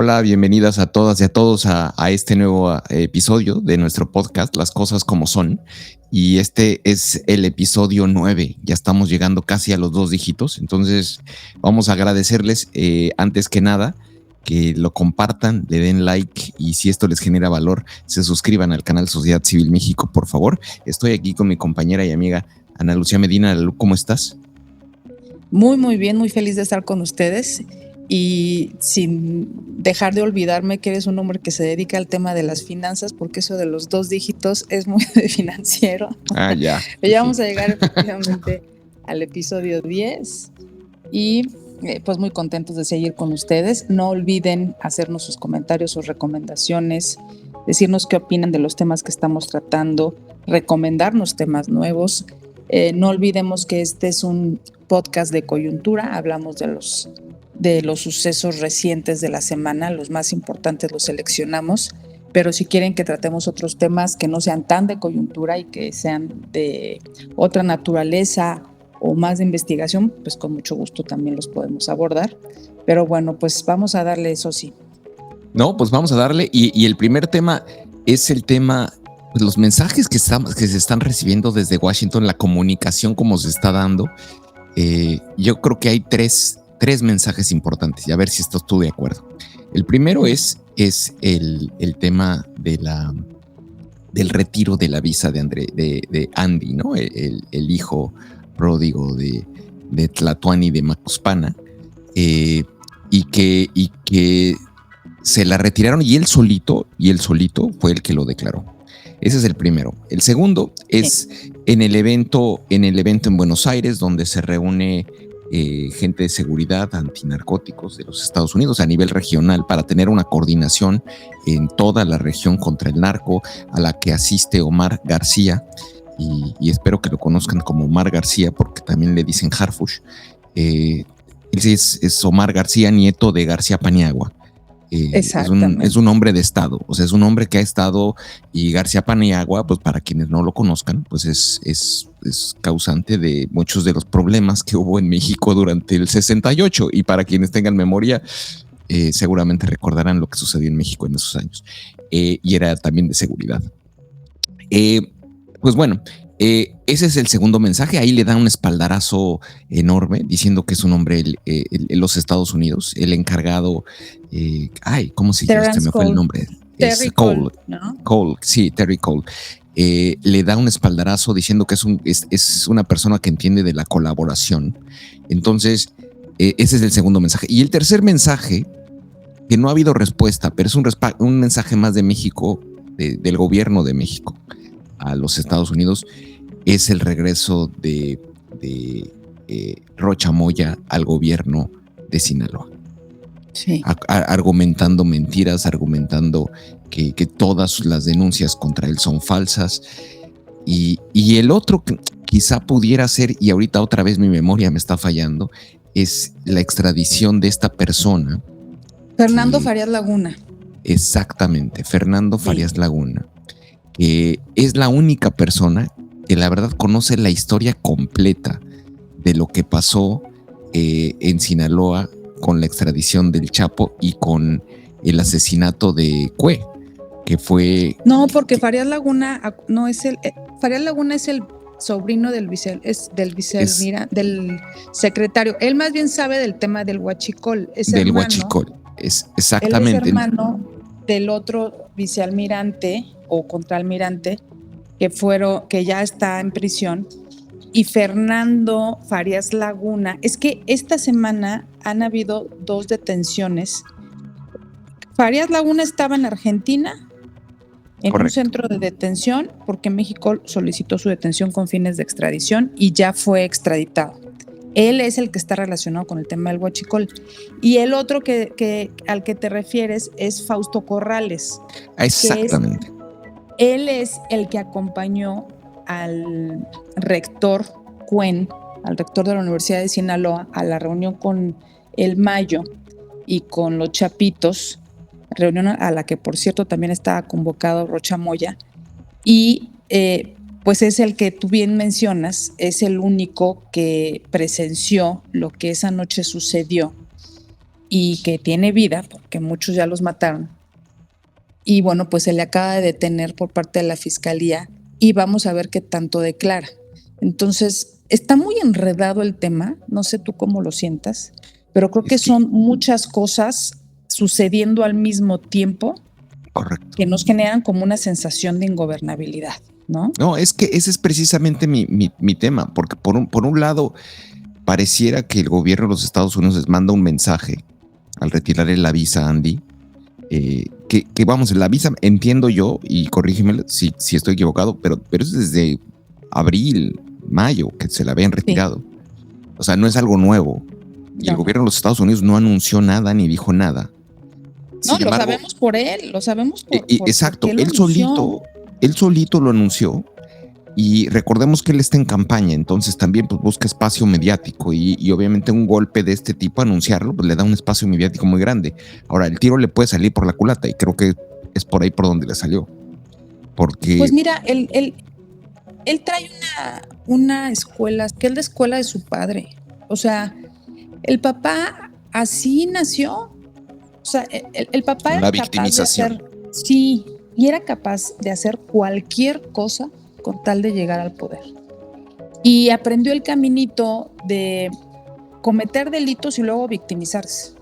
Hola, bienvenidas a todas y a todos a este nuevo episodio de nuestro podcast, Las Cosas Como Son. Y este es el episodio 9. Ya estamos llegando casi a los 2 dígitos. Entonces vamos a agradecerles antes que nada que lo compartan, le den like y si esto les genera valor, se suscriban al canal Sociedad Civil México, por favor. Estoy aquí con mi compañera y amiga Ana Lucía Medina. Lu, ¿cómo estás? Muy bien, muy feliz de estar con ustedes y sin dejar de olvidarme que eres un hombre que se dedica al tema de las finanzas, porque eso de los 2 dígitos es muy financiero. Ya. Pero ya vamos a llegar efectivamente al episodio 10 y pues muy contentos de seguir con ustedes. No olviden hacernos sus comentarios, sus recomendaciones, decirnos qué opinan de los temas que estamos tratando, recomendarnos temas nuevos. No olvidemos que este es un podcast de coyuntura, hablamos de los sucesos recientes de la semana, los más importantes los seleccionamos, pero si quieren que tratemos otros temas que no sean tan de coyuntura y que sean de otra naturaleza o más de investigación, pues con mucho gusto también los podemos abordar. Pero bueno, pues vamos a darle eso sí. No, pues vamos a darle. Y el primer tema es el tema, pues los mensajes que se están recibiendo desde Washington, la comunicación como se está dando. Yo creo que hay tres mensajes importantes y a ver si estás tú de acuerdo. El primero es el tema del retiro de la visa de Andy, ¿no? El hijo pródigo de Tlatuani de Macuspana, y que se la retiraron y él solito fue el que lo declaró. Ese es el primero. El segundo es en el evento en Buenos Aires, donde se reúne gente de seguridad antinarcóticos de los Estados Unidos a nivel regional para tener una coordinación en toda la región contra el narco, a la que asiste Omar García, y espero que lo conozcan como Omar García porque también le dicen Harfush. Es Omar García, nieto de García Paniagua. Es un hombre de Estado, o sea, es un hombre que ha estado, y García Paniagua, pues para quienes no lo conozcan, pues es causante de muchos de los problemas que hubo en México durante el 68, y para quienes tengan memoria, seguramente recordarán lo que sucedió en México en esos años, y era también de seguridad. Pues bueno, ese es el segundo mensaje. Ahí le dan un espaldarazo enorme diciendo que es un hombre en los Estados Unidos, el encargado. ¿Cómo se llama? Me fue el nombre. Terry Cole, ¿no? Cole, sí, Terry Cole. Le da un espaldarazo diciendo que es una persona que entiende de la colaboración. Entonces, ese es el segundo mensaje. Y el tercer mensaje, que no ha habido respuesta, pero es un mensaje más de México, del gobierno de México a los Estados Unidos, es el regreso de Rocha Moya al gobierno de Sinaloa. Sí. Argumentando mentiras, argumentando que todas las denuncias contra él son falsas. Y el otro que quizá pudiera ser, y ahorita otra vez mi memoria me está fallando, es la extradición de esta persona. Fernando Farías Laguna. Exactamente, Fernando Farías Laguna, que es la única persona que la verdad conoce la historia completa de lo que pasó en Sinaloa con la extradición del Chapo y con el asesinato de Cue, que fue... No, porque Farías Laguna no es Farías Laguna es el sobrino del secretario. Él más bien sabe del tema del huachicol. Huachicol, exactamente. Él es hermano del otro vicealmirante o contraalmirante que ya está en prisión, y Fernando Farías Laguna. Es que esta semana han habido 2 detenciones. Farías Laguna estaba en Argentina en un centro de detención porque México solicitó su detención con fines de extradición y ya fue extraditado. Él es el que está relacionado con el tema del huachicol. Y el otro al que te refieres es Fausto Corrales. Exactamente. Él es el que acompañó al rector Cuen, al rector de la Universidad de Sinaloa, a la reunión con el Mayo y con los Chapitos, reunión a la que por cierto también estaba convocado Rocha Moya, y pues es el que tú bien mencionas, es el único que presenció lo que esa noche sucedió y que tiene vida, porque muchos ya los mataron. Y bueno, pues se le acaba de detener por parte de la fiscalía y vamos a ver qué tanto declara. Entonces, está muy enredado el tema, no sé tú cómo lo sientas, pero creo que son muchas cosas sucediendo al mismo tiempo. Correcto. Que nos generan como una sensación de ingobernabilidad, ¿no? No, es que ese es precisamente mi tema, porque por un lado pareciera que el gobierno de los Estados Unidos les manda un mensaje al retirarle la visa a Andy, que vamos, la visa, entiendo yo, y corrígeme si estoy equivocado, pero es desde abril, mayo que se la habían retirado. Sí. O sea, no es algo nuevo. Y el gobierno de los Estados Unidos no anunció nada ni dijo nada. No, lo sabemos por él, lo sabemos por exacto, él solito lo anunció. Y recordemos que él está en campaña, entonces también pues, busca espacio mediático y obviamente un golpe de este tipo, anunciarlo, pues le da un espacio mediático muy grande. Ahora, el tiro le puede salir por la culata y creo que es por ahí por donde le salió. Porque... Pues mira, él trae una escuela, que es la escuela de su padre. O sea, el papá así nació. O sea, el papá era capaz de hacer... Sí, y era capaz de hacer cualquier cosa con tal de llegar al poder. Y aprendió el caminito de cometer delitos y luego victimizarse.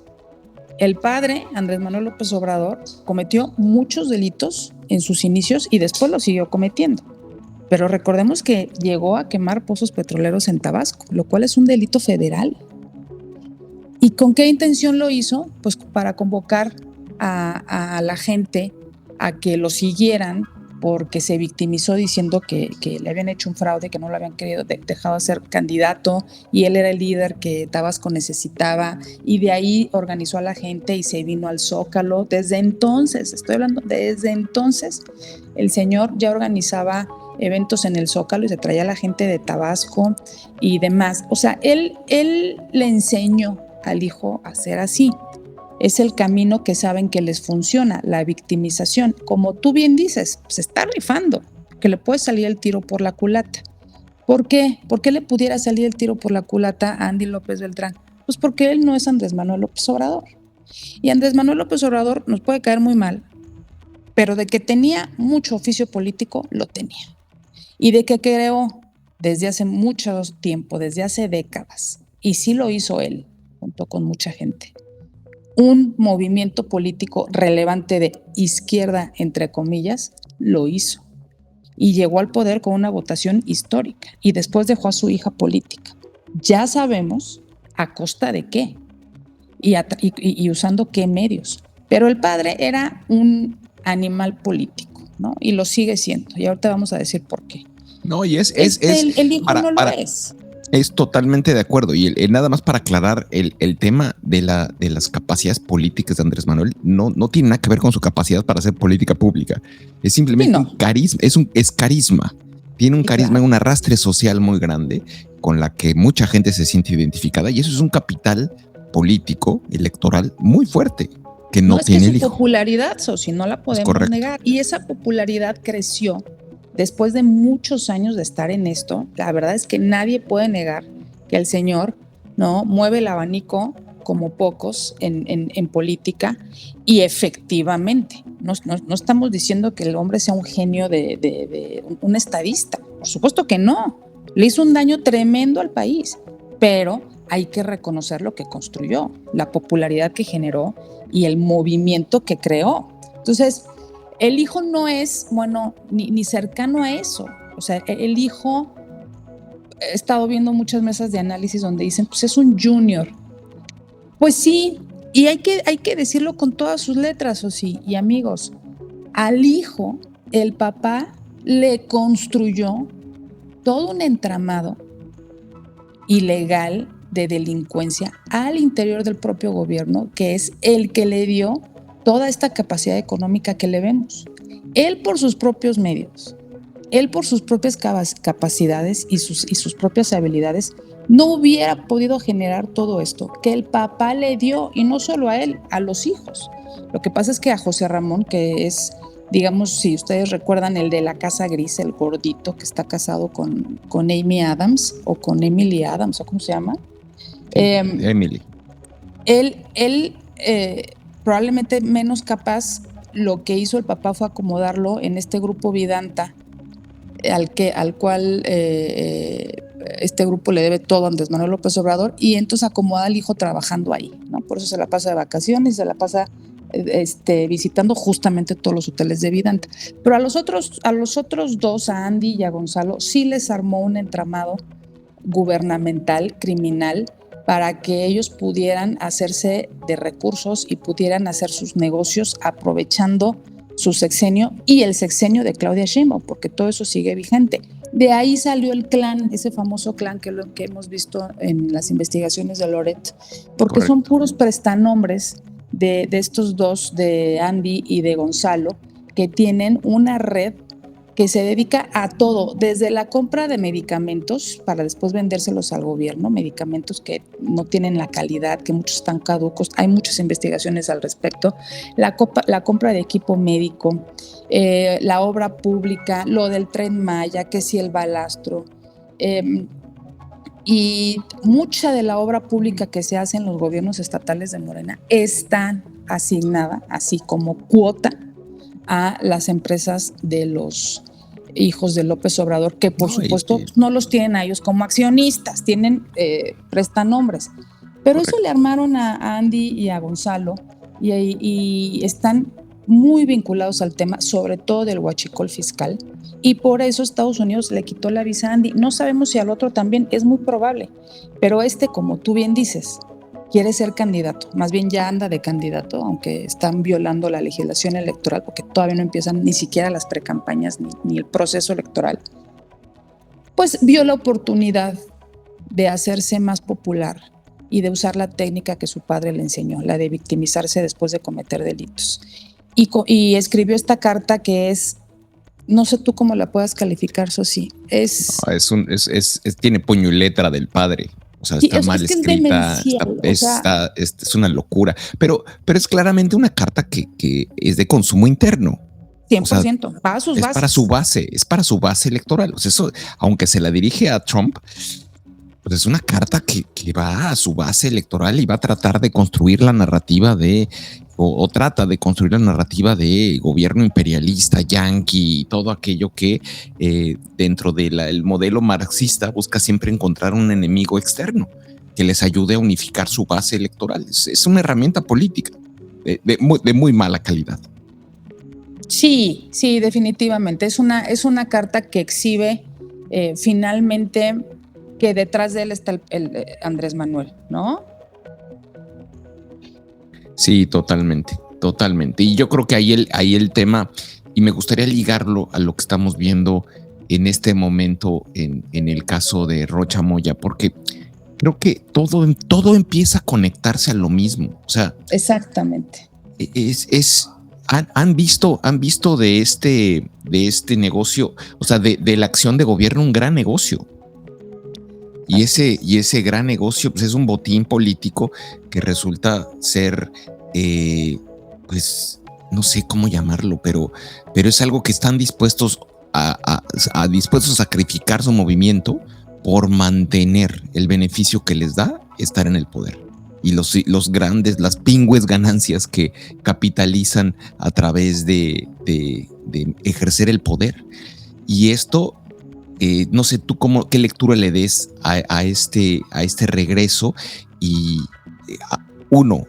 El padre, Andrés Manuel López Obrador, cometió muchos delitos en sus inicios y después lo siguió cometiendo. Pero recordemos que llegó a quemar pozos petroleros en Tabasco, lo cual es un delito federal. ¿Y con qué intención lo hizo? Pues para convocar a la gente a que lo siguieran, porque se victimizó diciendo que le habían hecho un fraude, que no lo habían querido dejado ser candidato y él era el líder que Tabasco necesitaba, y de ahí organizó a la gente y se vino al Zócalo. Desde entonces, el señor ya organizaba eventos en el Zócalo y se traía a la gente de Tabasco y demás. O sea, él le enseñó al hijo a ser así. Es el camino que saben que les funciona, la victimización. Como tú bien dices, se está rifando, que le puede salir el tiro por la culata. ¿Por qué? ¿Por qué le pudiera salir el tiro por la culata a Andy López Beltrán? Pues porque él no es Andrés Manuel López Obrador. Y Andrés Manuel López Obrador nos puede caer muy mal, pero de que tenía mucho oficio político, lo tenía. Y de que creó desde hace mucho tiempo, desde hace décadas, y sí lo hizo él, junto con mucha gente, un movimiento político relevante de izquierda, entre comillas, lo hizo. Y llegó al poder con una votación histórica. Y después dejó a su hija política. Ya sabemos a costa de qué. Y usando qué medios. Pero el padre era un animal político, ¿no? Y lo sigue siendo. Y ahorita vamos a decir por qué. No, y el hijo no lo es. Es totalmente de acuerdo. Y nada más para aclarar, el tema de las capacidades políticas de Andrés Manuel no tiene nada que ver con su capacidad para hacer política pública. Es simplemente un carisma, es carisma. Tiene un carisma, claro, un arrastre social muy grande con la que mucha gente se siente identificada. Y eso es un capital político, electoral muy fuerte que no tiene el hijo. Su popularidad, Sosi, no la podemos negar. Y esa popularidad creció después de muchos años de estar en esto. La verdad es que nadie puede negar que el señor, ¿no?, mueve el abanico como pocos en política, y efectivamente, no estamos diciendo que el hombre sea un genio de un estadista, por supuesto que no, le hizo un daño tremendo al país, pero hay que reconocer lo que construyó, la popularidad que generó y el movimiento que creó. Entonces, el hijo no es, bueno, ni cercano a eso. O sea, el hijo, he estado viendo muchas mesas de análisis donde dicen, pues es un junior. Pues sí, y hay que decirlo con todas sus letras, o sí, y amigos, al hijo, el papá le construyó todo un entramado ilegal de delincuencia al interior del propio gobierno, que es el que le dio toda esta capacidad económica que le vemos. Él por sus propios medios, él por sus propias capacidades y sus propias habilidades, no hubiera podido generar todo esto que el papá le dio, y no solo a él, a los hijos. Lo que pasa es que a José Ramón, que es, digamos, si ustedes recuerdan, el de la Casa Gris, el gordito que está casado con Amy Adams, o con Emily Adams, o ¿cómo se llama? Emily. Él probablemente menos capaz, lo que hizo el papá fue acomodarlo en este grupo Vidanta, al cual este grupo le debe todo a Andrés Manuel López Obrador, y entonces acomoda al hijo trabajando ahí, ¿no? Por eso se la pasa de vacaciones, se la pasa visitando justamente todos los hoteles de Vidanta. Pero a los otros dos, a Andy y a Gonzalo, sí les armó un entramado gubernamental, criminal, para que ellos pudieran hacerse de recursos y pudieran hacer sus negocios aprovechando su sexenio y el sexenio de Claudia Sheinbaum, porque todo eso sigue vigente. De ahí salió el clan, ese famoso clan que hemos visto en las investigaciones de Loret, porque correcto, son puros prestanombres de estos dos, de Andy y de Gonzalo, que tienen una red que se dedica a todo, desde la compra de medicamentos para después vendérselos al gobierno, medicamentos que no tienen la calidad, que muchos están caducos, hay muchas investigaciones al respecto, la compra de equipo médico, la obra pública, lo del Tren Maya, que sí el balastro, y mucha de la obra pública que se hace en los gobiernos estatales de Morena está asignada, así como cuota, a las empresas de los hijos de López Obrador, que por supuesto no los tienen a ellos como accionistas, tienen prestanombres. Pero correcto, eso le armaron a Andy y a Gonzalo y están muy vinculados al tema, sobre todo del huachicol fiscal, y por eso Estados Unidos le quitó la visa a Andy. No sabemos si al otro también, es muy probable, pero como tú bien dices, quiere ser candidato, más bien ya anda de candidato, aunque están violando la legislación electoral porque todavía no empiezan ni siquiera las precampañas ni el proceso electoral, pues vio la oportunidad de hacerse más popular y de usar la técnica que su padre le enseñó, la de victimizarse después de cometer delitos. Y escribió esta carta que es, no sé tú cómo la puedas calificar, Sosi. Tiene puño y letra del padre. O sea, está mal escrita, es una locura. Pero es claramente una carta que es de consumo interno. 100%, o sea, para sus bases. Es para su base electoral. O sea, eso, aunque se la dirige a Trump, pues es una carta que va a su base electoral y va a tratar de construir la narrativa o trata de construir la narrativa de gobierno imperialista, yanqui y todo aquello que dentro del modelo marxista busca siempre encontrar un enemigo externo que les ayude a unificar su base electoral. Es una herramienta política de muy mala calidad. Sí, definitivamente. Es una carta que exhibe finalmente que detrás de él está el Andrés Manuel, ¿no? Sí, totalmente. Y yo creo que ahí el tema, y me gustaría ligarlo a lo que estamos viendo en este momento en el caso de Rocha Moya, porque creo que todo empieza a conectarse a lo mismo. O sea, exactamente. Han visto de este negocio, o sea, de la acción de gobierno, un gran negocio. Y ese gran negocio pues es un botín político que resulta ser, pues no sé cómo llamarlo, pero es algo que están dispuestos a sacrificar su movimiento por mantener el beneficio que les da estar en el poder. Y los grandes, las pingües ganancias que capitalizan a través de ejercer el poder. Y esto, no sé tú qué lectura le des a este regreso y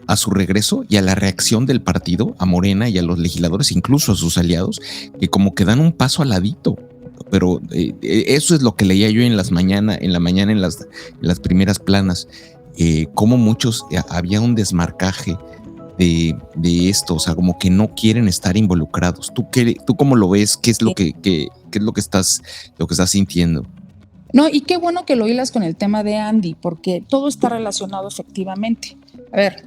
a su regreso y a la reacción del partido, a Morena y a los legisladores, incluso a sus aliados, que como que dan un paso al ladito. Pero eso es lo que leía yo en la mañana en las primeras planas, como muchos había un desmarcaje de esto, o sea, como que no quieren estar involucrados. ¿Tú cómo lo ves? ¿Qué es lo que es lo que estás sintiendo? No, y qué bueno que lo hilas con el tema de Andy, porque todo está relacionado efectivamente. A ver,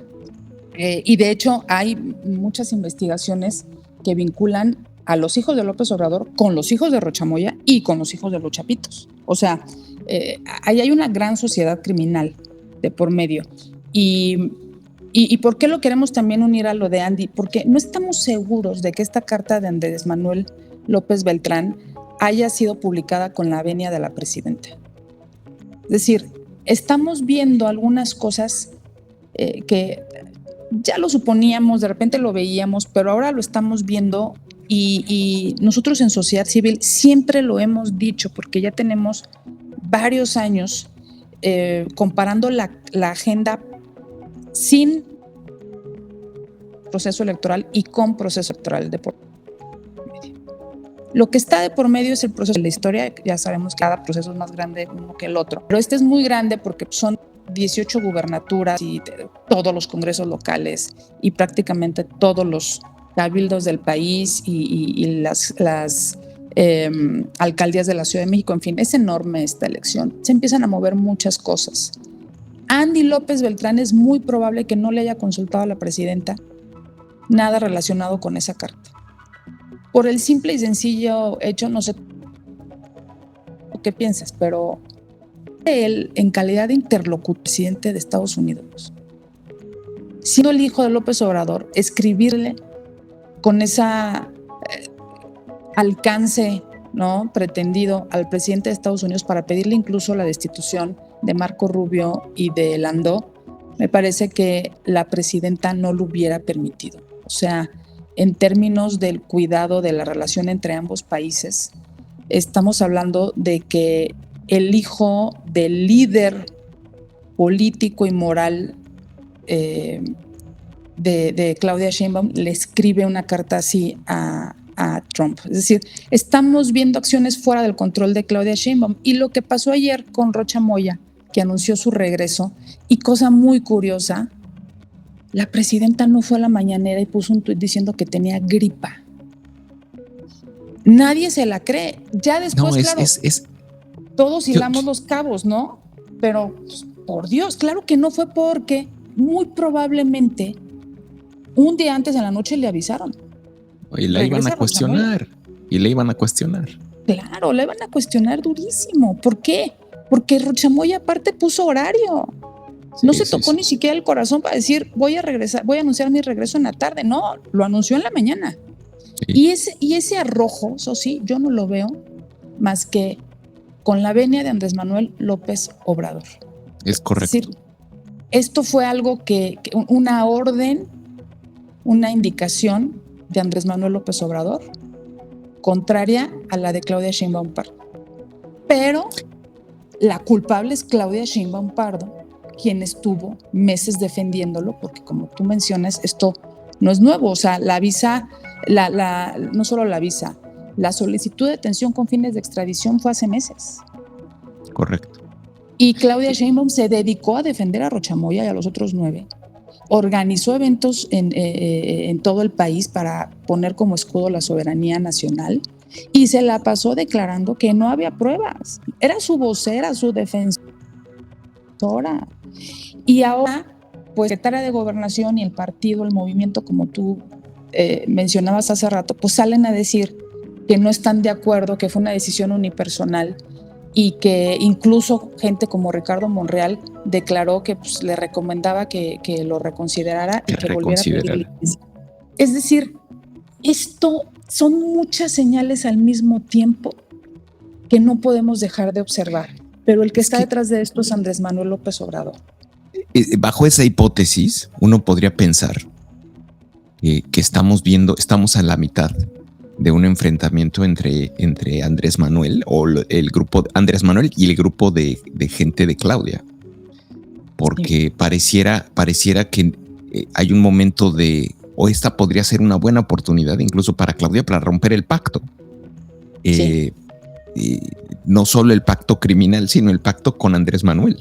y de hecho hay muchas investigaciones que vinculan a los hijos de López Obrador con los hijos de Rocha Moya y con los hijos de los Chapitos. O sea, ahí hay una gran sociedad criminal de por medio. ¿Y por qué lo queremos también unir a lo de Andy? Porque no estamos seguros de que esta carta de Andrés Manuel López Beltrán haya sido publicada con la venia de la presidenta. Es decir, estamos viendo algunas cosas que ya lo suponíamos, de repente lo veíamos, pero ahora lo estamos viendo y nosotros en sociedad civil siempre lo hemos dicho, porque ya tenemos varios años comparando la agenda sin proceso electoral y con proceso electoral de por medio. Lo que está de por medio es el proceso de la historia. Ya sabemos que cada proceso es más grande uno que el otro, pero este es muy grande porque son 18 gubernaturas y todos los congresos locales y prácticamente todos los cabildos del país y las alcaldías de la Ciudad de México. En fin, es enorme esta elección. Se empiezan a mover muchas cosas. Andy López Beltrán es muy probable que no le haya consultado a la presidenta nada relacionado con esa carta. Por el simple y sencillo hecho, no sé qué piensas, pero él, en calidad de interlocutor presidente de Estados Unidos, siendo el hijo de López Obrador, escribirle con esa alcance, ¿no?, pretendido al presidente de Estados Unidos para pedirle incluso la destitución de Marco Rubio y de Landó, me parece que la presidenta no lo hubiera permitido. O sea, en términos del cuidado de la relación entre ambos países, estamos hablando de que el hijo del líder político y moral de Claudia Sheinbaum le escribe una carta así a Trump. Es decir, estamos viendo acciones fuera del control de Claudia Sheinbaum. Y lo que pasó ayer con Rocha Moya, que anunció su regreso, y cosa muy curiosa, la presidenta no fue a la mañanera y puso un tuit diciendo que tenía gripa. Nadie se la cree. Ya después, claro, todos hilamos los cabos, ¿no? Pero, pues, por Dios, claro que no fue porque muy probablemente un día antes en la noche le avisaron. Y la iban a cuestionar. Y le iban a cuestionar. Claro, la iban a cuestionar durísimo. ¿Por qué? Porque Rocha Moya aparte puso horario. No se tocó ni siquiera el corazón para decir voy a regresar, voy a anunciar mi regreso en la tarde. No, lo anunció en la mañana. Sí. Y ese arrojo, eso sí, yo no lo veo más que con la venia de Andrés Manuel López Obrador. Es correcto. Es decir, esto fue algo que una orden, una indicación de Andrés Manuel López Obrador, contraria a la de Claudia Sheinbaum Pardo. Pero la culpable es Claudia Sheinbaum Pardo, quien estuvo meses defendiéndolo, porque como tú mencionas, esto no es nuevo. O sea, la visa, no solo la visa, la solicitud de detención con fines de extradición fue hace meses. Correcto. Y Claudia Sheinbaum se dedicó a defender a Rocha Moya y a los otros 9. Organizó eventos en todo el país para poner como escudo la soberanía nacional y se la pasó declarando que no había pruebas. Era su vocera, su defensora. Y ahora, pues, secretaria de Gobernación y el partido, el movimiento, como tú mencionabas hace rato, pues salen a decir que no están de acuerdo, que fue una decisión unipersonal y que incluso gente como Ricardo Monreal declaró que, pues, le recomendaba que lo reconsiderara y que volviera a pedir licencia. Es decir, esto son muchas señales al mismo tiempo que no podemos dejar de observar, pero el que está detrás de esto es Andrés Manuel López Obrador. Bajo esa hipótesis, uno podría pensar que estamos a la mitad de un enfrentamiento entre Andrés Manuel o el grupo Andrés Manuel y el grupo de gente de Claudia, porque pareciera que hay un momento o esta podría ser una buena oportunidad incluso para Claudia para romper el pacto. No solo el pacto criminal, sino el pacto con Andrés Manuel.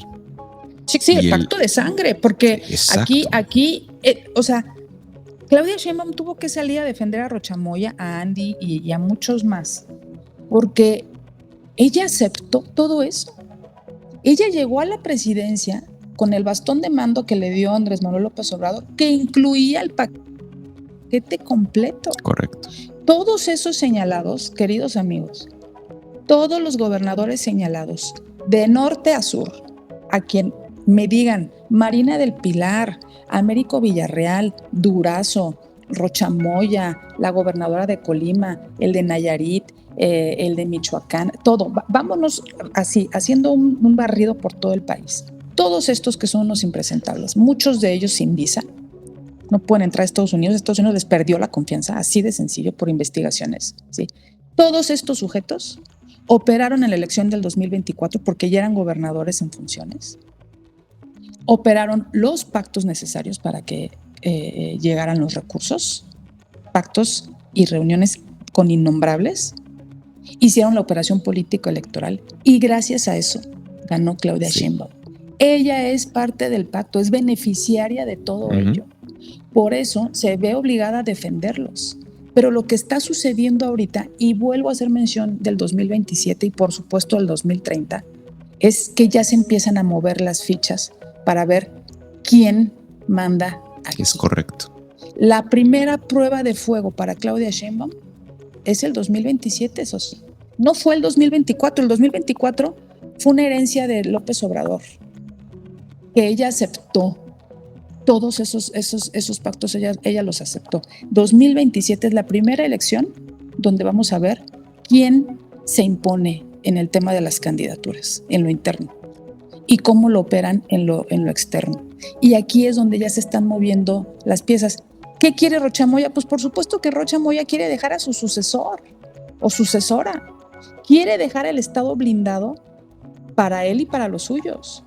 Sí, el pacto de sangre, porque aquí, o sea, Claudia Sheinbaum tuvo que salir a defender a Rocha Moya, a Andy y a muchos más, porque ella aceptó todo eso. Ella llegó a la presidencia con el bastón de mando que le dio Andrés Manuel López Obrador, que incluía el paquete completo. Correcto. Todos esos señalados, queridos amigos, todos los gobernadores señalados, de norte a sur, a quien me digan Marina del Pilar, Américo Villarreal, Durazo, Rocha Moya, la gobernadora de Colima, el de Nayarit, el de Michoacán, todo. Vámonos así, haciendo un barrido por todo el país. Todos estos que son unos impresentables, muchos de ellos sin visa, no pueden entrar a Estados Unidos. Estados Unidos les perdió la confianza, así de sencillo, por investigaciones. ¿Sí? Todos estos sujetos operaron en la elección del 2024 porque ya eran gobernadores en funciones. Operaron los pactos necesarios para que llegaran los recursos, pactos y reuniones con innombrables. Hicieron la operación político-electoral y gracias a eso ganó Claudia Sheinbaum. Ella es parte del pacto, es beneficiaria de todo ello. Por eso se ve obligada a defenderlos. Pero lo que está sucediendo ahorita, y vuelvo a hacer mención del 2027 y por supuesto del 2030, es que ya se empiezan a mover las fichas para ver quién manda aquí. Es correcto. La primera prueba de fuego para Claudia Sheinbaum es el 2027, eso sí. No fue el 2024. El 2024 fue una herencia de López Obrador, que ella aceptó. Todos esos pactos ella los aceptó. 2027 es la primera elección donde vamos a ver quién se impone en el tema de las candidaturas, en lo interno, y cómo lo operan en lo externo. Y aquí es donde ya se están moviendo las piezas. ¿Qué quiere Rocha Moya? Pues por supuesto que Rocha Moya quiere dejar a su sucesor o sucesora. Quiere dejar el Estado blindado para él y para los suyos.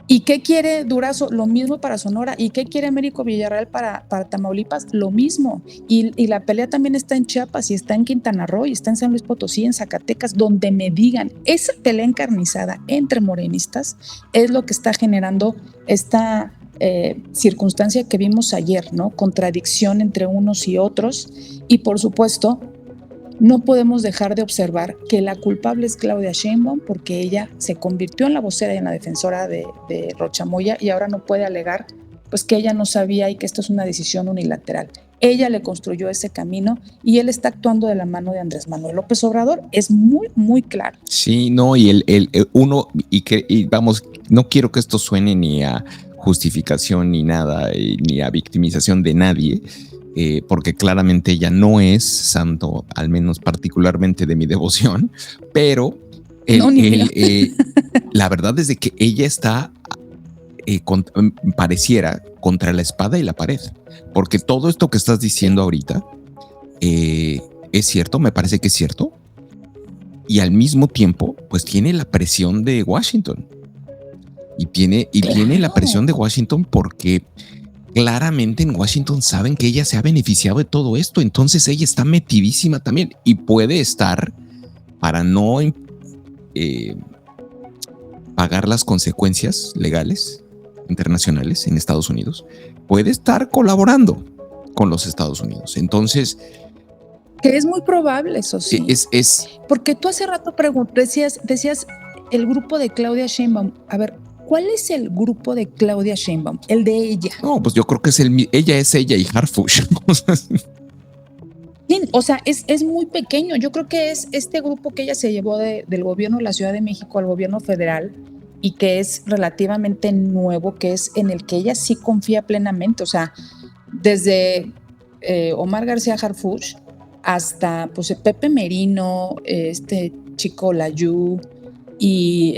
¿Y qué quiere Durazo? Lo mismo para Sonora. ¿Y qué quiere Américo Villarreal para Tamaulipas? Lo mismo. Y la pelea también está en Chiapas y está en Quintana Roo y está en San Luis Potosí, en Zacatecas, donde me digan. Esa pelea encarnizada entre morenistas es lo que está generando esta circunstancia que vimos ayer, ¿no? Contradicción entre unos y otros. Y por supuesto, no podemos dejar de observar que la culpable es Claudia Sheinbaum porque ella se convirtió en la vocera y en la defensora de Rocha Moya y ahora no puede alegar pues que ella no sabía y que esto es una decisión unilateral. Ella le construyó ese camino y él está actuando de la mano de Andrés Manuel López Obrador. Es muy, muy claro. Sí, no, y vamos, no quiero que esto suene ni a justificación ni nada, ni a victimización de nadie. Porque claramente ella no es santo, al menos particularmente de mi devoción, pero la verdad es de que ella está, pareciera, contra la espada y la pared, porque todo esto que estás diciendo ahorita es cierto, me parece que es cierto, y al mismo tiempo, pues tiene la presión de Washington, y tiene la presión de Washington porque claramente en Washington saben que ella se ha beneficiado de todo esto, entonces ella está metidísima también y puede estar para no pagar las consecuencias legales internacionales en Estados Unidos, puede estar colaborando con los Estados Unidos. Entonces, que es muy probable, eso sí. Es porque tú hace rato decías el grupo de Claudia Sheinbaum. A ver, ¿cuál es el grupo de Claudia Sheinbaum? El de ella. No, pues yo creo que es ella y Harfush. O sea, es muy pequeño. Yo creo que es este grupo que ella se llevó del gobierno de la Ciudad de México al gobierno federal y que es relativamente nuevo, que es en el que ella sí confía plenamente. O sea, desde Omar García Harfuch hasta pues, Pepe Merino, este chico Layú, y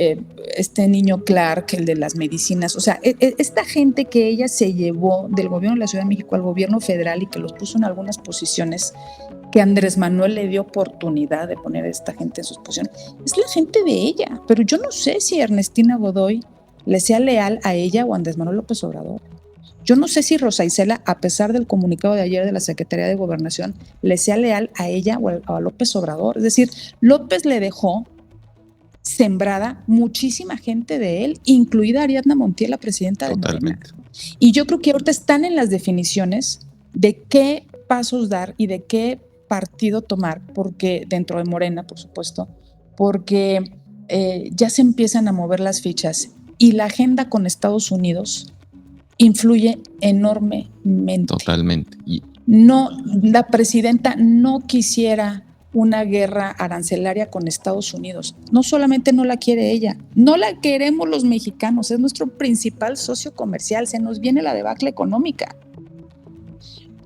este niño Clark, el de las medicinas. O sea, esta gente que ella se llevó del gobierno de la Ciudad de México al gobierno federal y que los puso en algunas posiciones que Andrés Manuel le dio oportunidad de poner a esta gente en sus posiciones, es la gente de ella. Pero yo no sé si Ernestina Godoy le sea leal a ella o a Andrés Manuel López Obrador. Yo no sé si Rosa Isela, a pesar del comunicado de ayer de la Secretaría de Gobernación, le sea leal a ella o a López Obrador. Es decir, López le dejó sembrada muchísima gente de él, incluida Ariadna Montiel, la presidenta de Morena. Y yo creo que ahorita están en las definiciones de qué pasos dar y de qué partido tomar, porque dentro de Morena, por supuesto, porque ya se empiezan a mover las fichas y la agenda con Estados Unidos influye enormemente. Totalmente. No, la presidenta no quisiera una guerra arancelaria con Estados Unidos. No solamente no la quiere ella, no la queremos los mexicanos, es nuestro principal socio comercial, se nos viene la debacle económica.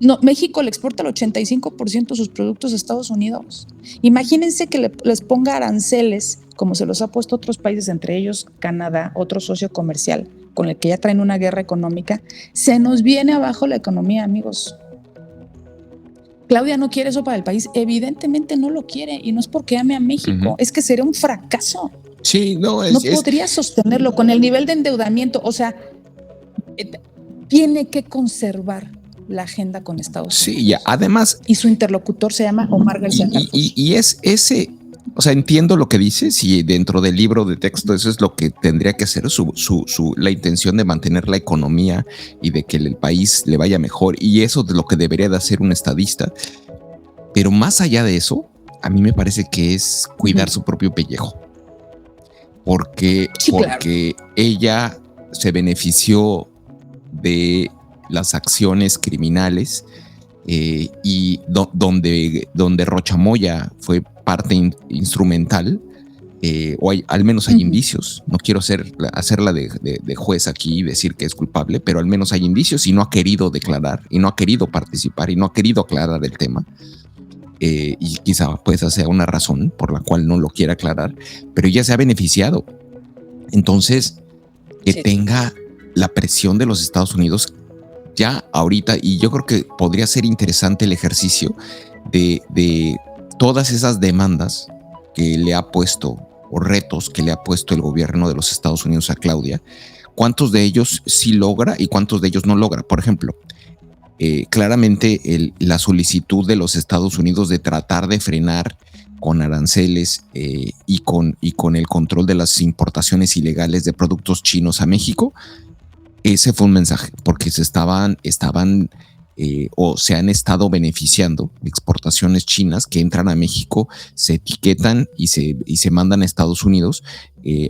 No, México le exporta el 85% de sus productos a Estados Unidos. Imagínense que les ponga aranceles como se los ha puesto otros países, entre ellos Canadá, otro socio comercial con el que ya traen una guerra económica, se nos viene abajo la economía, amigos. Claudia no quiere eso para el país, evidentemente no lo quiere, y no es porque ame a México, es que sería un fracaso. Sí, no podría sostenerlo con el nivel de endeudamiento, o sea, tiene que conservar la agenda con Estados Unidos. Sí, además. Y su interlocutor se llama Omar García Harfuch. Y es ese, o sea, entiendo lo que dices y dentro del libro de texto eso es lo que tendría que hacer la intención de mantener la economía y de que el país le vaya mejor, y eso es lo que debería de hacer un estadista. Pero más allá de eso, a mí me parece que es cuidar su propio pellejo. Porque ella se benefició de las acciones criminales y donde Rocha Moya fue parte instrumental, o al menos hay indicios. No quiero hacerla de juez aquí y decir que es culpable, pero al menos hay indicios, y no ha querido declarar, y no ha querido participar, y no ha querido aclarar el tema. Y quizá pues esa sea una razón por la cual no lo quiera aclarar, pero ella se ha beneficiado. Entonces, que tenga la presión de los Estados Unidos ya ahorita, y yo creo que podría ser interesante el ejercicio de todas esas demandas que le ha puesto, o retos que le ha puesto el gobierno de los Estados Unidos a Claudia, cuántos de ellos sí logra y cuántos de ellos no logra. Por ejemplo, claramente la solicitud de los Estados Unidos de tratar de frenar con aranceles y con el control de las importaciones ilegales de productos chinos a México, ese fue un mensaje, porque o se han estado beneficiando de exportaciones chinas que entran a México, se etiquetan y se mandan a Estados Unidos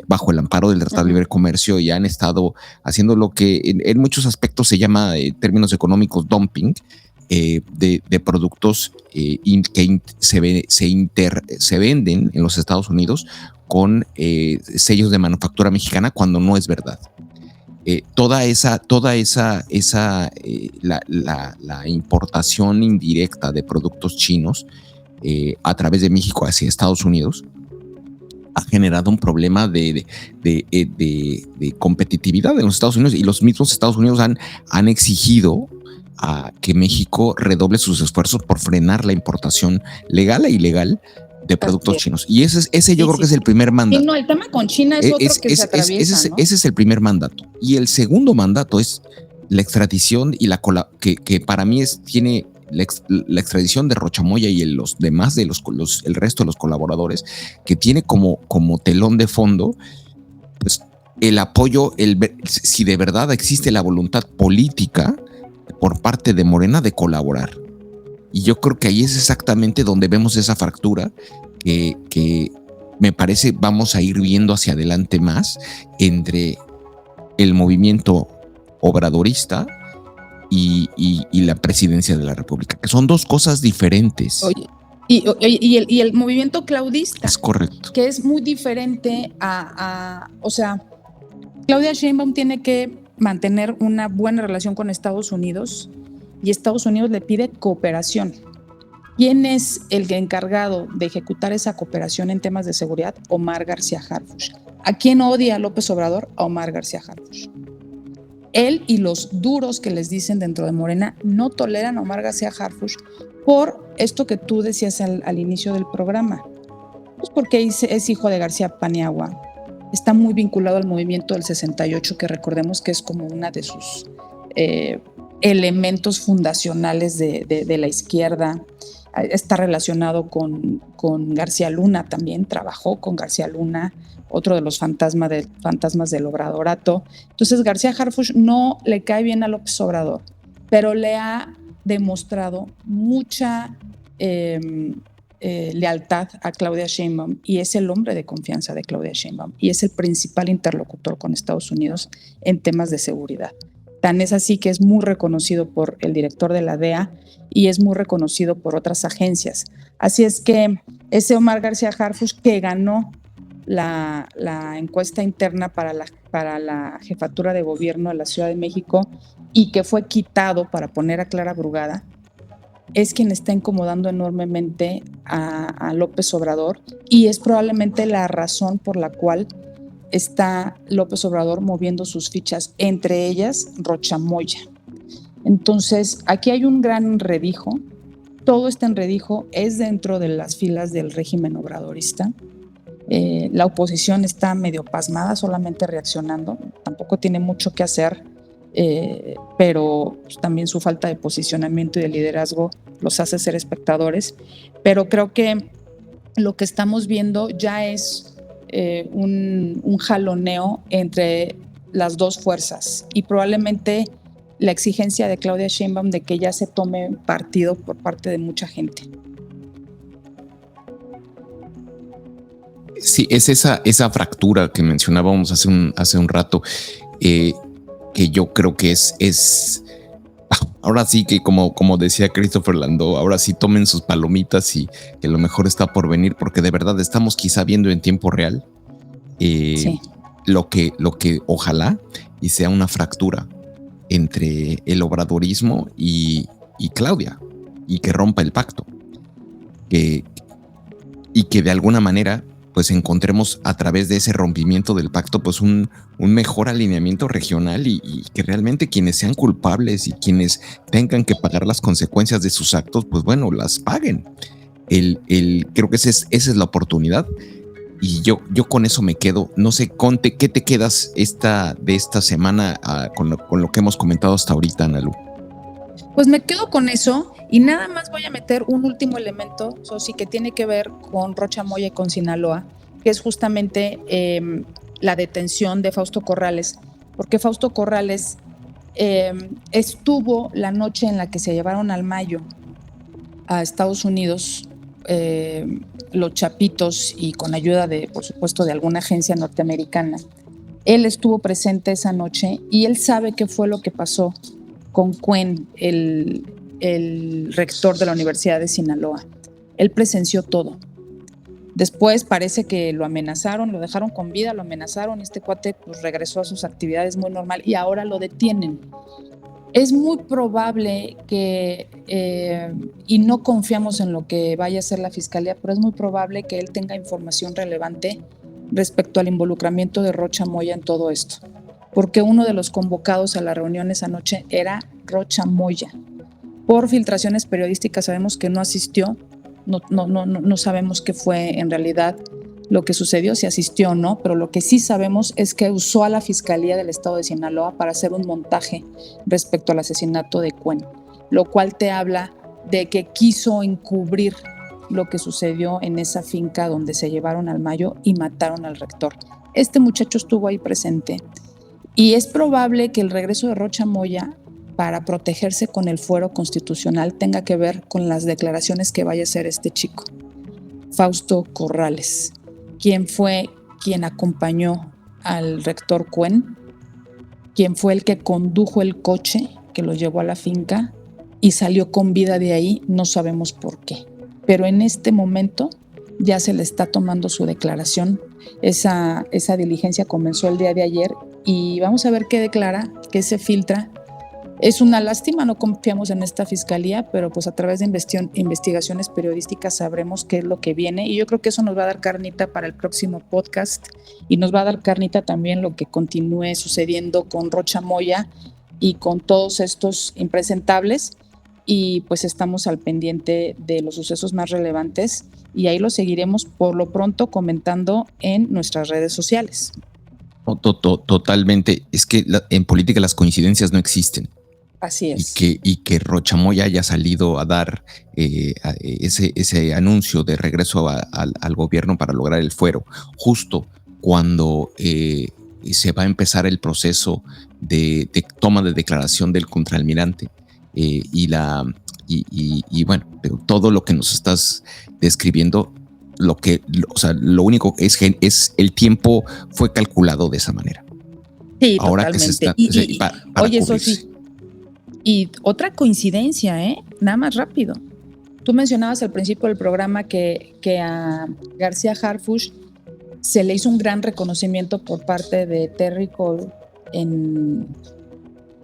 bajo el amparo del Tratado de Libre Comercio, y han estado haciendo lo que en muchos aspectos se llama, en términos económicos, dumping de productos que se venden en los Estados Unidos con sellos de manufactura mexicana, cuando no es verdad. La importación indirecta de productos chinos a través de México hacia Estados Unidos ha generado un problema de competitividad en los Estados Unidos, y los mismos Estados Unidos han exigido a que México redoble sus esfuerzos por frenar la importación legal e ilegal de productos chinos. Y ese yo creo que es el primer mandato. Y no, el tema con China es otro que se atraviesa, ¿no? Ese es el primer mandato. Y el segundo mandato es la extradición y que para mí tiene la extradición de Rocha Moya y los demás el resto de los colaboradores, que tiene como telón de fondo pues el apoyo, si de verdad existe la voluntad política por parte de Morena de colaborar. Y yo creo que ahí es exactamente donde vemos esa fractura que me parece vamos a ir viendo hacia adelante más entre el movimiento obradorista y la presidencia de la República, que son dos cosas diferentes. Oye, y el movimiento claudista. Es correcto. Que es muy diferente o sea, Claudia Sheinbaum tiene que mantener una buena relación con Estados Unidos, y Estados Unidos le pide cooperación. ¿Quién es el encargado de ejecutar esa cooperación en temas de seguridad? Omar García Harfuch. ¿A quién odia a López Obrador? A Omar García Harfuch. Él y los duros que les dicen dentro de Morena no toleran a Omar García Harfuch por esto que tú decías al inicio del programa. Pues porque es hijo de García Paniagua, está muy vinculado al movimiento del 68, que recordemos que es como una de sus elementos fundacionales de la izquierda. Está relacionado con García Luna también, trabajó con García Luna, otro de los fantasmas del obradorato. Entonces García Harfuch no le cae bien a López Obrador, pero le ha demostrado mucha lealtad a Claudia Sheinbaum, y es el hombre de confianza de Claudia Sheinbaum, y es el principal interlocutor con Estados Unidos en temas de seguridad. Tan es así que es muy reconocido por el director de la DEA y es muy reconocido por otras agencias. Así es que ese Omar García Harfuch, que ganó la encuesta interna para la jefatura de gobierno de la Ciudad de México y que fue quitado para poner a Clara Brugada, es quien está incomodando enormemente a López Obrador y es probablemente la razón por la cual está López Obrador moviendo sus fichas, entre ellas Rocha Moya. Entonces, aquí hay un gran enredijo. Todo este enredijo es dentro de las filas del régimen obradorista. La oposición está medio pasmada, solamente reaccionando. Tampoco tiene mucho que hacer, pero pues, también su falta de posicionamiento y de liderazgo los hace ser espectadores. Pero creo que lo que estamos viendo ya es un jaloneo entre las dos fuerzas y probablemente la exigencia de Claudia Sheinbaum de que ya se tome partido por parte de mucha gente. Sí, es esa fractura que mencionábamos hace un rato, que yo creo que es ahora sí que como decía Christopher Landau, ahora sí tomen sus palomitas y que lo mejor está por venir, porque de verdad estamos quizá viendo en tiempo real Sí. lo que ojalá y sea una fractura entre el obradorismo y Claudia, y que rompa el pacto, y que de alguna manera pues encontremos a través de ese rompimiento del pacto pues un mejor alineamiento regional y que realmente quienes sean culpables y quienes tengan que pagar las consecuencias de sus actos, pues bueno, las paguen. Creo que esa es la oportunidad. Y yo con eso me quedo. No sé, Conte, ¿qué te quedas de esta semana con lo que hemos comentado hasta ahorita, Analu? Pues me quedo con eso y nada más voy a meter un último elemento, Sosi, que tiene que ver con Rocha Moya y con Sinaloa, que es justamente la detención de Fausto Corrales, porque Fausto Corrales estuvo la noche en la que se llevaron al Mayo a Estados Unidos, los chapitos y con ayuda de, por supuesto, de alguna agencia norteamericana. Él estuvo presente esa noche y él sabe qué fue lo que pasó con Cuen, el rector de la Universidad de Sinaloa. Él presenció todo. Después parece que lo amenazaron, lo dejaron con vida, lo amenazaron, este cuate pues regresó a sus actividades muy normal y ahora lo detienen. Es muy probable que, y no confiamos en lo que vaya a hacer la fiscalía, pero es muy probable que él tenga información relevante respecto al involucramiento de Rocha Moya en todo esto, porque uno de los convocados a la reunión esa noche era Rocha Moya. Por filtraciones periodísticas sabemos que no asistió, no sabemos qué fue en realidad lo que sucedió, si asistió o no, pero lo que sí sabemos es que usó a la Fiscalía del Estado de Sinaloa para hacer un montaje respecto al asesinato de Cuen, lo cual te habla de que quiso encubrir lo que sucedió en esa finca donde se llevaron al Mayo y mataron al rector. Este muchacho estuvo ahí presente y es probable que el regreso de Rocha Moya para protegerse con el fuero constitucional tenga que ver con las declaraciones que vaya a hacer este chico, Fausto Corrales, quien fue quien acompañó al rector Cuen, quien fue el que condujo el coche que lo llevó a la finca y salió con vida de ahí, no sabemos por qué. Pero en este momento ya se le está tomando su declaración. Esa diligencia comenzó el día de ayer y vamos a ver qué declara, qué se filtra. Es una lástima, no confiamos en esta fiscalía, pero pues a través de investigaciones periodísticas sabremos qué es lo que viene y yo creo que eso nos va a dar carnita para el próximo podcast y nos va a dar carnita también lo que continúe sucediendo con Rocha Moya y con todos estos impresentables y pues estamos al pendiente de los sucesos más relevantes y ahí lo seguiremos por lo pronto comentando en nuestras redes sociales. Totalmente, es que en política las coincidencias no existen. Así es. Y que Rocha Moya haya salido a dar ese anuncio de regreso al gobierno para lograr el fuero, justo cuando se va a empezar el proceso de toma de declaración del contraalmirante y bueno, pero todo lo que nos estás describiendo, lo único es el tiempo fue calculado de esa manera. Sí, ahora totalmente. Que se está para oye, eso sí. Y otra coincidencia, nada más rápido. Tú mencionabas al principio del programa que a García Harfuch se le hizo un gran reconocimiento por parte de Terry Cole en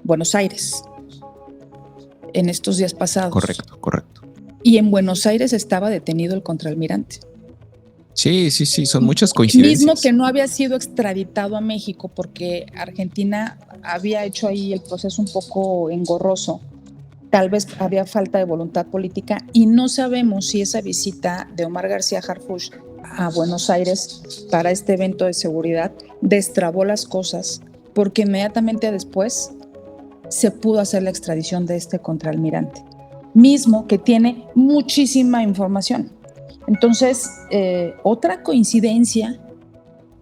Buenos Aires en estos días pasados. Correcto. y en Buenos Aires estaba detenido el contraalmirante. Sí, son muchas coincidencias. Mismo que no había sido extraditado a México porque Argentina había hecho ahí el proceso un poco engorroso. Tal vez había falta de voluntad política y no sabemos si esa visita de Omar García Harfuch a Buenos Aires para este evento de seguridad destrabó las cosas, porque inmediatamente después se pudo hacer la extradición de este contraalmirante, mismo que tiene muchísima información. Entonces, otra coincidencia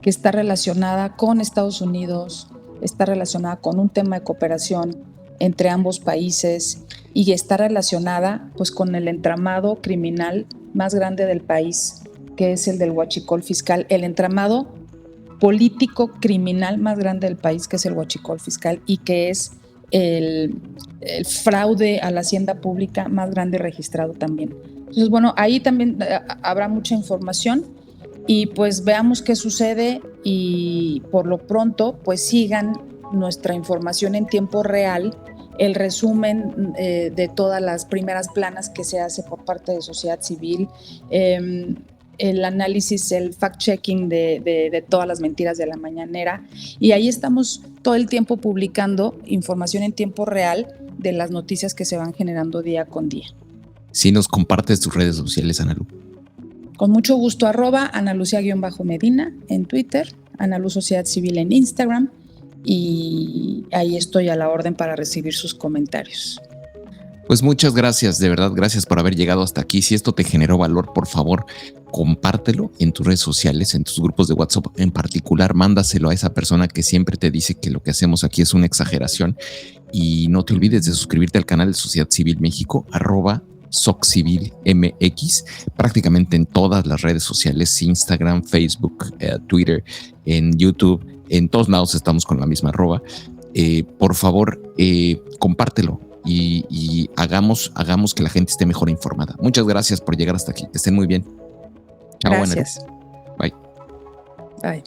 que está relacionada con Estados Unidos, está relacionada con un tema de cooperación entre ambos países y está relacionada pues con el entramado criminal más grande del país, que es el del huachicol fiscal, el entramado político criminal más grande del país, que es el huachicol fiscal, y que es el fraude a la hacienda pública más grande registrado también. Entonces, bueno, ahí también habrá mucha información y pues veamos qué sucede y por lo pronto pues sigan nuestra información en tiempo real, el resumen de todas las primeras planas que se hace por parte de sociedad civil, el análisis, el fact-checking de todas las mentiras de la mañanera, y ahí estamos todo el tiempo publicando información en tiempo real de las noticias que se van generando día con día. Si nos compartes tus redes sociales, Analu. Con mucho gusto, @Analucia_Medina en Twitter, Analu Sociedad Civil en Instagram, y ahí estoy a la orden para recibir sus comentarios. Pues muchas gracias, de verdad, gracias por haber llegado hasta aquí. Si esto te generó valor, por favor, compártelo en tus redes sociales, en tus grupos de WhatsApp en particular, mándaselo a esa persona que siempre te dice que lo que hacemos aquí es una exageración. Y no te olvides de suscribirte al canal de Sociedad Civil México, @SocCivilMX, prácticamente en todas las redes sociales, Instagram, Facebook, Twitter, en YouTube, en todos lados estamos con la misma arroba. Por favor, compártelo y hagamos que la gente esté mejor informada. Muchas gracias por llegar hasta aquí. Que estén muy bien. Chao. Gracias. Bye. Bye.